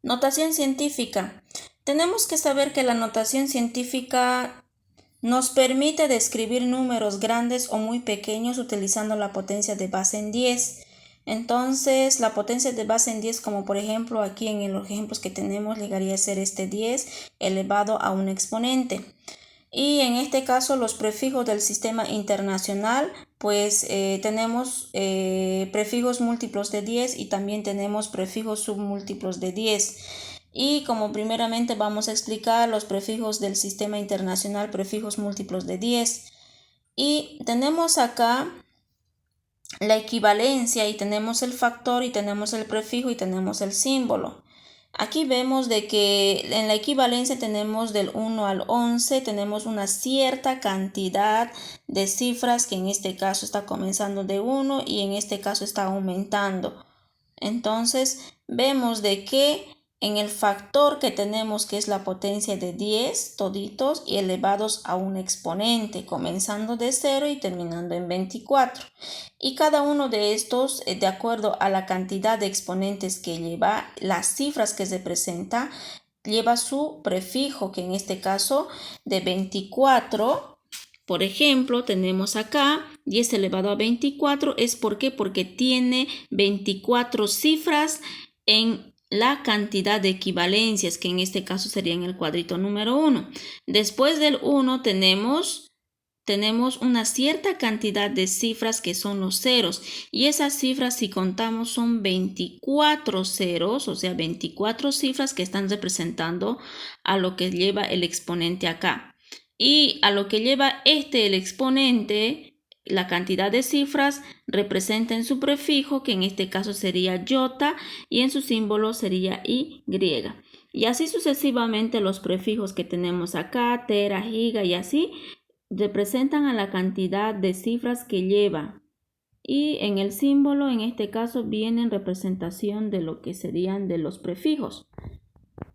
Notación científica. Tenemos que saber que la notación científica nos permite describir números grandes o muy pequeños utilizando la potencia de base en 10. Entonces, la potencia de base en 10, como por ejemplo aquí en los ejemplos que tenemos, llegaría a ser este 10 elevado a un exponente. Y en este caso los prefijos del sistema internacional, pues tenemos prefijos múltiplos de 10 y también tenemos prefijos submúltiplos de 10. Y como primeramente vamos a explicar los prefijos del sistema internacional, prefijos múltiplos de 10. Y tenemos acá la equivalencia y tenemos el factor y tenemos el prefijo y tenemos el símbolo. Aquí vemos de que en la equivalencia tenemos del 1 al 11, tenemos una cierta cantidad de cifras que en este caso está comenzando de 1 y en este caso está aumentando. Entonces vemos de que en el factor que tenemos, que es la potencia de 10 toditos y elevados a un exponente, comenzando de 0 y terminando en 24. Y cada uno de estos, de acuerdo a la cantidad de exponentes que lleva, las cifras que se presenta, lleva su prefijo, que en este caso de 24. Por ejemplo, tenemos acá 10 elevado a 24. ¿Es por qué? Porque tiene 24 cifras en la cantidad de equivalencias, que en este caso sería en el cuadrito número 1. Después del 1 tenemos una cierta cantidad de cifras que son los ceros, y esas cifras, si contamos, son 24 ceros, o sea 24 cifras que están representando a lo que lleva el exponente acá. Y a lo que lleva el exponente, la cantidad de cifras representa en su prefijo, que en este caso sería iota, y en su símbolo sería y. Y así sucesivamente los prefijos que tenemos acá, tera, giga y así, representan a la cantidad de cifras que lleva. Y en el símbolo, en este caso, viene en representación de lo que serían de los prefijos.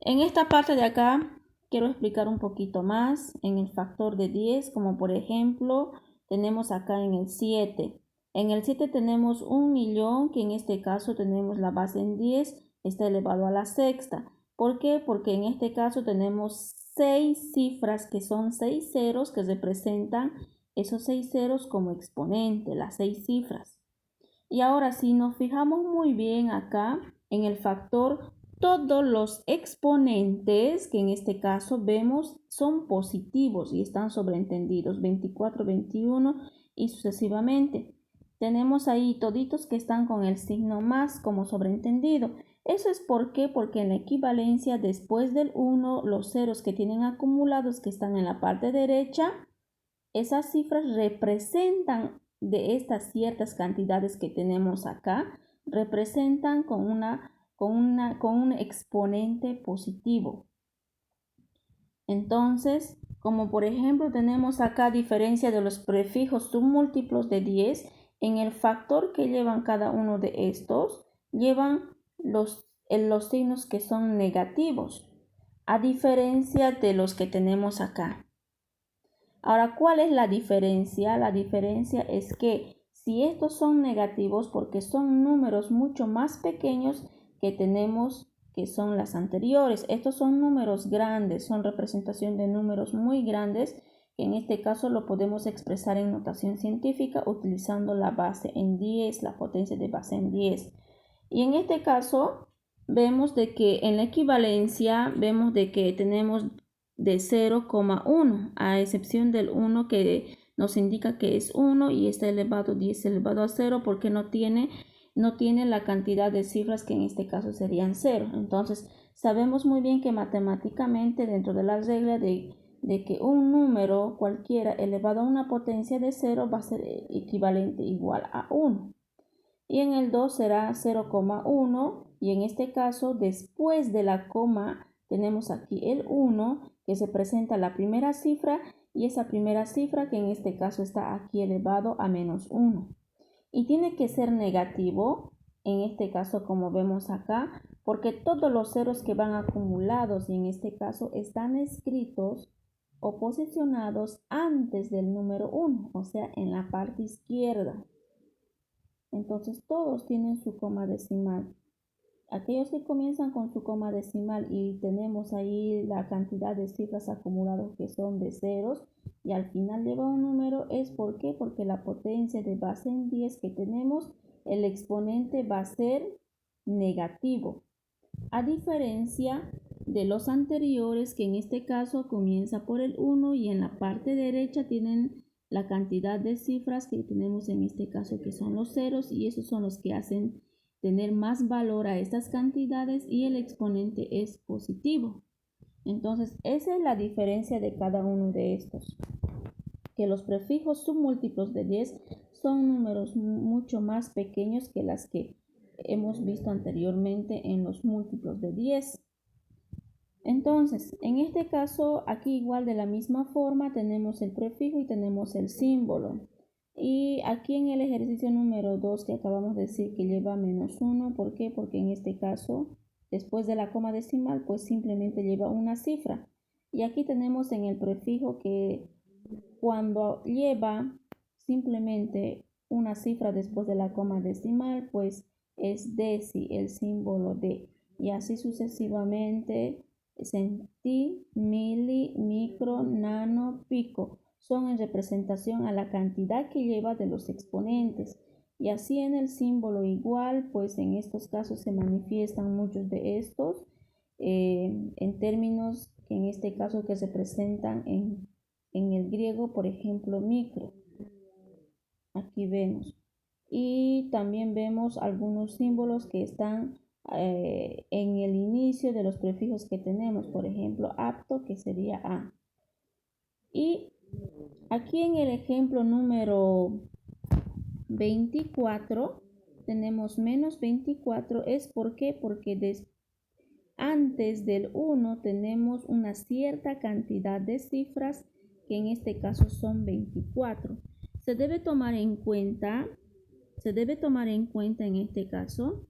En esta parte de acá quiero explicar un poquito más en el factor de 10, como por ejemplo tenemos acá en el 7. En el 7 tenemos 1.000.000, que en este caso tenemos la base en 10, está elevado a la sexta. ¿Por qué? Porque en este caso tenemos 6 cifras que son 6 ceros que representan esos 6 ceros como exponente, las 6 cifras. Y ahora si nos fijamos muy bien acá en el factor, todos los exponentes que en este caso vemos son positivos y están sobreentendidos, 24, 21 y sucesivamente. Tenemos ahí toditos que están con el signo más como sobreentendido. Eso es porque en la equivalencia, después del 1, los ceros que tienen acumulados, que están en la parte derecha, esas cifras representan de estas ciertas cantidades que tenemos acá, representan con un exponente positivo. Entonces, como por ejemplo tenemos acá diferencia de los prefijos submúltiplos de 10, en el factor que llevan cada uno de estos, llevan los signos que son negativos, a diferencia de los que tenemos acá. Ahora, ¿cuál es la diferencia? La diferencia es que si estos son negativos, porque son números mucho más pequeños que tenemos que son las anteriores. Estos son números grandes, son representación de números muy grandes, que en este caso lo podemos expresar en notación científica utilizando la base en 10, la potencia de base en 10. Y en este caso vemos de que en la equivalencia vemos de que tenemos de 0,1, a excepción del 1 que nos indica que es 1 y está elevado 10 elevado a 0 porque no tiene la cantidad de cifras que en este caso serían 0. Entonces sabemos muy bien que matemáticamente, dentro de la regla de que un número cualquiera elevado a una potencia de 0 va a ser equivalente igual a 1. Y en el 2 será 0,1, y en este caso después de la coma tenemos aquí el 1, que se presenta la primera cifra, y esa primera cifra que en este caso está aquí elevado a menos 1. Y tiene que ser negativo, en este caso como vemos acá, porque todos los ceros que van acumulados y en este caso están escritos o posicionados antes del número 1, o sea en la parte izquierda. Entonces todos tienen su coma decimal. aquellos que comienzan con su coma decimal y tenemos ahí la cantidad de cifras acumuladas que son de ceros y al final lleva un número, ¿es por qué? Porque la potencia de base en 10 que tenemos, el exponente va a ser negativo. A diferencia de los anteriores, que en este caso comienza por el 1 y en la parte derecha tienen la cantidad de cifras que tenemos en este caso, que son los ceros, y esos son los que hacen tener más valor a estas cantidades y el exponente es positivo. Entonces, esa es la diferencia de cada uno de estos, que los prefijos submúltiplos de 10 son números mucho más pequeños que las que hemos visto anteriormente en los múltiplos de 10. Entonces, en este caso, aquí igual de la misma forma tenemos el prefijo y tenemos el símbolo. Y aquí en el ejercicio número 2 que acabamos de decir que lleva -1, ¿por qué? Porque en este caso, después de la coma decimal, pues simplemente lleva una cifra. Y aquí tenemos en el prefijo que cuando lleva simplemente una cifra después de la coma decimal, pues es deci, el símbolo de, y así sucesivamente, centí, mili, micro, nano, pico, son en representación a la cantidad que lleva de los exponentes. Y así en el símbolo igual, pues en estos casos se manifiestan muchos de estos en términos que en este caso que se presentan en el griego, por ejemplo, micro. Aquí vemos. Y también vemos algunos símbolos que están en el inicio de los prefijos que tenemos, por ejemplo, apto, que sería A. Y aquí en el ejemplo número 24 tenemos -24, ¿es por qué? Porque antes del 1 tenemos una cierta cantidad de cifras que en este caso son 24. Se debe tomar en cuenta en este caso,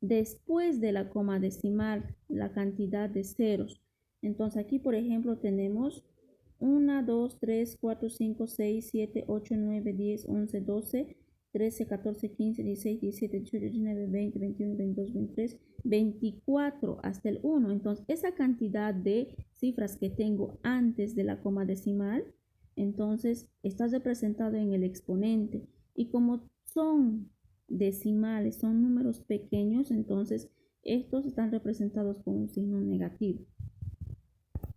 después de la coma decimal, la cantidad de ceros. Entonces aquí, por ejemplo, tenemos 1, 2, 3, 4, 5, 6, 7, 8, 9, 10, 11, 12, 13, 14, 15, 16, 17, 18, 19, 20, 21, 22, 23, 24 hasta el 1. Entonces, esa cantidad de cifras que tengo antes de la coma decimal, entonces está representado en el exponente. Y como son decimales, son números pequeños, entonces estos están representados con un signo negativo.